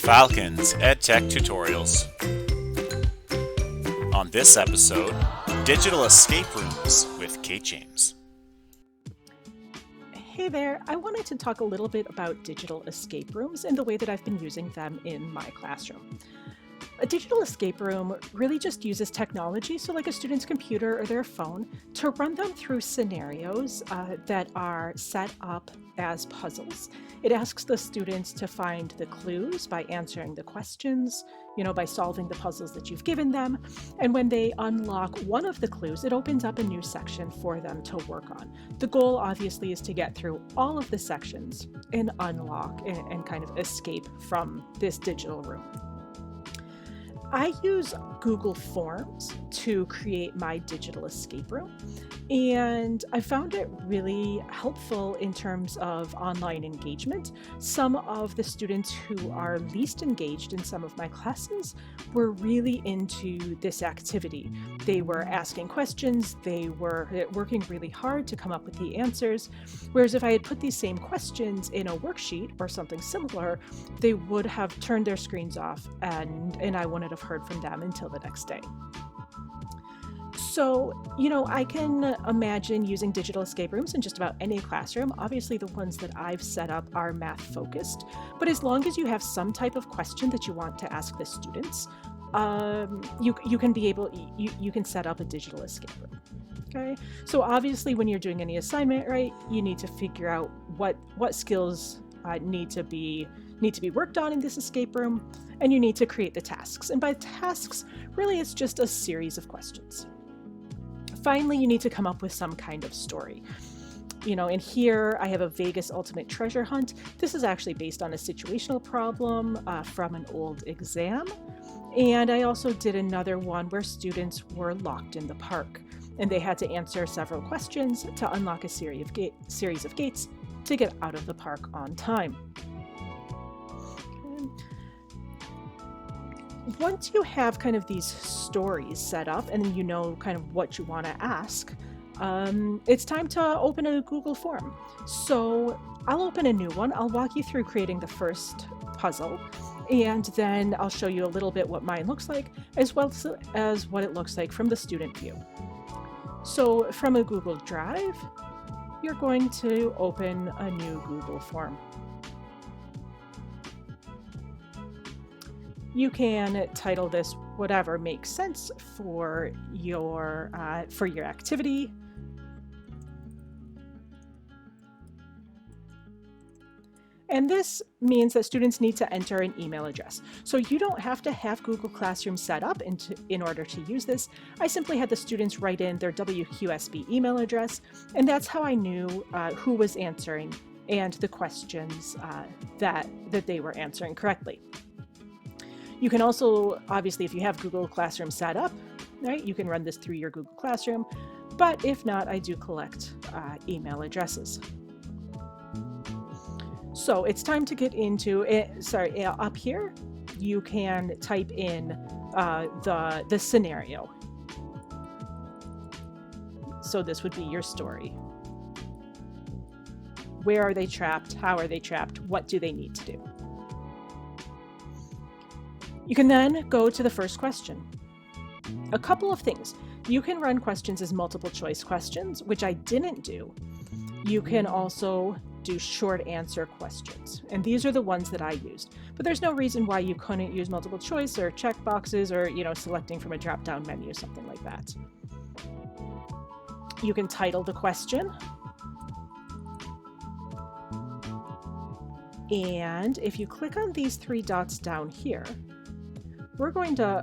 Falcons EdTech Tutorials. On this episode, Digital Escape Rooms with Kate James. Hey there, I wanted to talk a little bit about digital escape rooms and the way that I've been using them in my classroom. A digital escape room really just uses technology, so like a student's computer or their phone, to run them through scenarios that are set up as puzzles. It asks the students to find the clues by answering the questions, by solving the puzzles that you've given them. And when they unlock one of the clues, it opens up a new section for them to work on. The goal, obviously, is to get through all of the sections and unlock and kind of escape from this digital room. I use Google Forms to create my digital escape room, and I found it really helpful in terms of online engagement. Some of the students who are least engaged in some of my classes were really into this activity. They were asking questions, they were working really hard to come up with the answers, whereas if I had put these same questions in a worksheet or something similar, they would have turned their screens off and I wouldn't have heard from them until the next day. So, I can imagine using digital escape rooms in just about any classroom. Obviously, the ones that I've set up are math focused, but as long as you have some type of question that you want to ask the students, you can set up a digital escape room. Okay, so obviously, when you're doing any assignment, right, you need to figure out what skills need to be worked on in this escape room, and you need to create the tasks. And by tasks, really, it's just a series of questions. Finally, you need to come up with some kind of story. In here, I have a Vegas Ultimate Treasure Hunt. This is actually based on a situational problem from an old exam. And I also did another one where students were locked in the park, and they had to answer several questions to unlock a series of gates to get out of the park on time. Once you have kind of these stories set up and you know kind of what you want to ask, it's time to open a Google form. So I'll open a new one. I'll walk you through creating the first puzzle, and then I'll show you a little bit what mine looks like, as well as what it looks like from the student view. So from a Google Drive, you're going to open a new Google form. You can title this whatever makes sense for your activity. And this means that students need to enter an email address. So you don't have to have Google Classroom set up in order to use this. I simply had the students write in their WQSB email address, and that's how I knew who was answering and the questions that they were answering correctly. You can also, obviously, if you have Google Classroom set up, right, you can run this through your Google Classroom, but if not, I do collect email addresses. So it's time to get into it. Up here, you can type in the scenario. So this would be your story. Where are they trapped? How are they trapped? What do they need to do? You can then go to the first question. A couple of things. You can run questions as multiple choice questions, which I didn't do. You can also do short answer questions, and these are the ones that I used. But there's no reason why you couldn't use multiple choice or check boxes or selecting from a drop-down menu, something like that. You can title the question. And if you click on these three dots down here, we're going to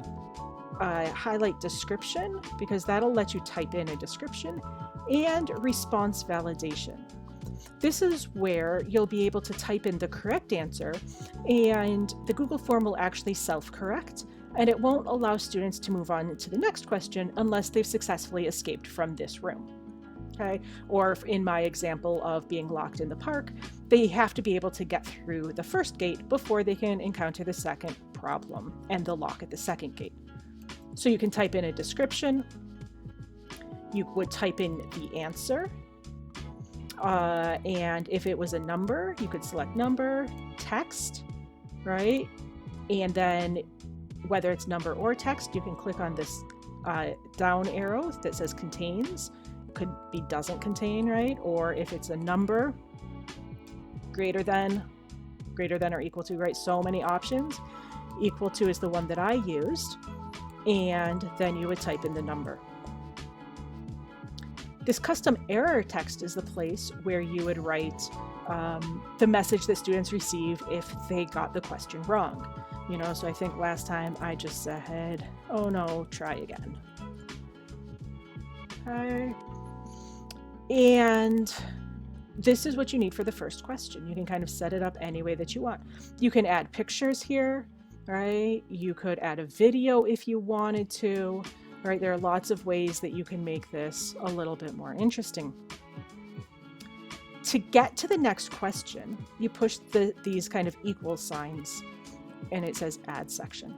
highlight description, because that'll let you type in a description, and response validation. This is where you'll be able to type in the correct answer, and the Google form will actually self-correct, and it won't allow students to move on to the next question unless they've successfully escaped from this room. Okay? Or in my example of being locked in the park, they have to be able to get through the first gate before they can encounter the second problem and the lock at the second gate. So you can type in a description. You would type in the answer. And if it was a number, you could select number, text, right? And then whether it's number or text, you can click on this down arrow that says contains. Could be doesn't contain, right? Or if it's a number, greater than or equal to, right? So many options. Equal to is the one that I used. And then you would type in the number. This custom error text is the place where you would write the message that students receive if they got the question wrong. So I think last time I just said, oh no, try again. Okay. And this is what you need for the first question. You can kind of set it up any way that you want. You can add pictures here, right? You could add a video if you wanted to, right? There are lots of ways that you can make this a little bit more interesting. To get to the next question, you push these kind of equal signs, and it says add section.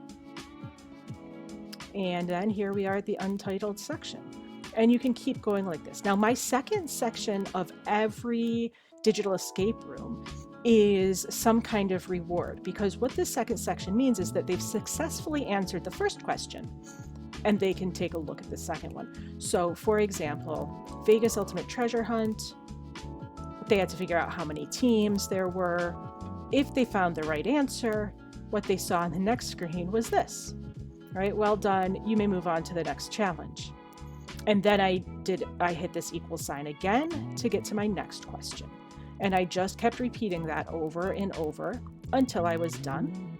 And then here we are at the untitled section. And you can keep going like this. Now, my second section of every digital escape room is some kind of reward, because what this second section means is that they've successfully answered the first question and they can take a look at the second one. So for example, Vegas Ultimate Treasure Hunt, they had to figure out how many teams there were. If they found the right answer, what they saw on the next screen was this, right? Well done, you may move on to the next challenge. And then I hit this equal sign again to get to my next question. And I just kept repeating that over and over until I was done.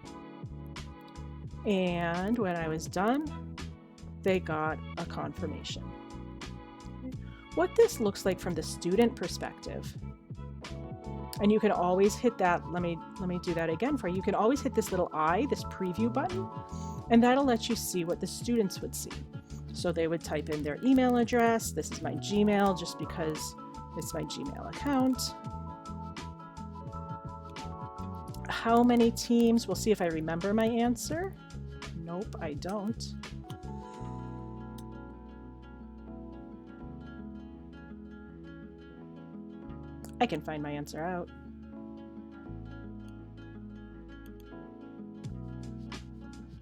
And when I was done, they got a confirmation. What this looks like from the student perspective, and you can always hit that, let me do that again for you. You can always hit this little I, this preview button, and that'll let you see what the students would see. So they would type in their email address. This is my Gmail, just because it's my Gmail account. How many teams? We'll see if I remember my answer. Nope, I don't. I can find my answer out.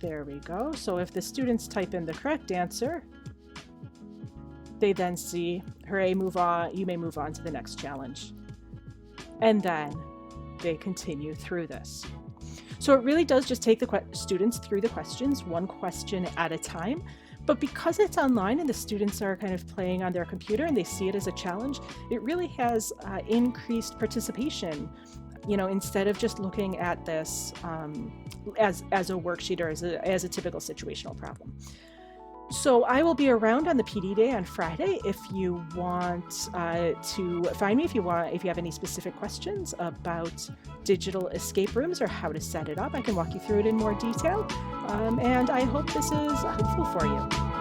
There we go. So if the students type in the correct answer, they then see, hooray, move on, you may move on to the next challenge. And then they continue through this. So it really does just take the students through the questions, one question at a time. But because it's online and the students are kind of playing on their computer and they see it as a challenge, it really has increased participation. Instead of just looking at this as a worksheet or as a typical situational problem. So I will be around on the PD Day on Friday if you want to find me, if you have any specific questions about digital escape rooms or how to set it up. I can walk you through it in more detail. And I hope this is helpful for you.